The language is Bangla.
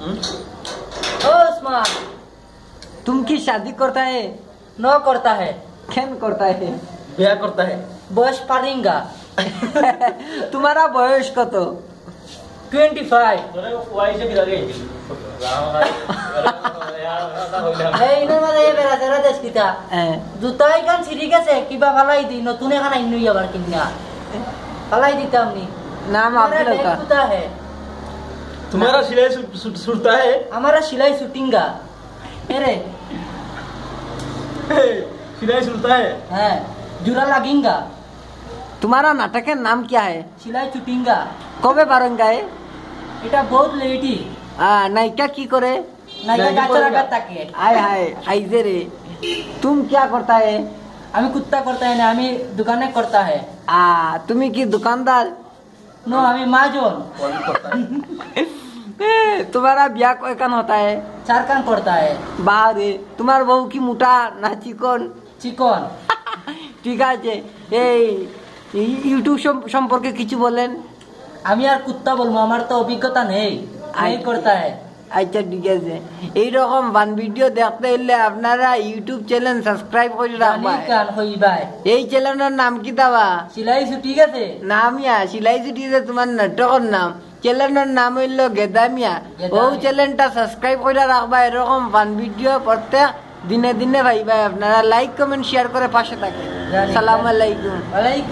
ओ उस्मान, तुम की शादी करता है? नो करता है, कैन करता है? ब्याह करता है। बस पारिंगा। तुम्हारा बयस कत? 25। এই ইনো মানে এ বেড়া যারা দেশ কিতা জুতা ইখান ছিড়ি গেছে কিবা ফালাই দি নতুন এখন আইনু আবার কিনা ফালাই দিতাম নি। नाम आपके लोग का? कुत्ता है तुम्हारा सिलाई सुटता है? हमारा सिलाई शूटिंगा। अरे सिलाई सुटता है? है जुरा लगेगा। तुम्हारा नाटक का नाम क्या है? सिलाई शूटिंगा। कबे बारंगा है? এটা বহুত লেটি। नायिका की करे? নায়িকা গাছরা গাতাকে। आय हाय आइजे रे। तुम क्या करता है? আমি কুত্তা করতে হয় না, আমি দোকানে করতে হয়। तुम्ही की दुकानदार? नो আমি মাজন। तुम्हारा ब्याह कोई कान होता है? 4 কান করতে হয়। बाहर तुम्हार बहू की मोटा ना चिकन? চিকন। ঠিক আছে, এই ইউটিউব সম্পর্কে কিছু বলেন। আমি আর কুত্তা বলবো, আমার তো অভিজ্ঞতা নেই। এই করতে হয়। আচ্ছা ঠিক আছে, এইরকম বান ভিডিও দেখতে হলে আপনারা ইউটিউব চ্যানেল সাবস্ক্রাইব করে রাখবেন। কান হইবাই। এই চ্যানেলের নাম কি দাবা? সিলাই ছুটি গেছে। নামিয়া সিলাই ছুটিতে তোমার নাটকের নাম। চ্যানেলের নাম হইল গেদামিয়া। ও চ্যানেলটা সাবস্ক্রাইব করে রাখবা। এরকম বান ভিডিও প্রত্যেক দিনে দিনে ভাই আপনারা লাইক কমেন্ট শেয়ার করে পাশে থাকেন। সালাম আলাইকুম। ওয়ালাইকুম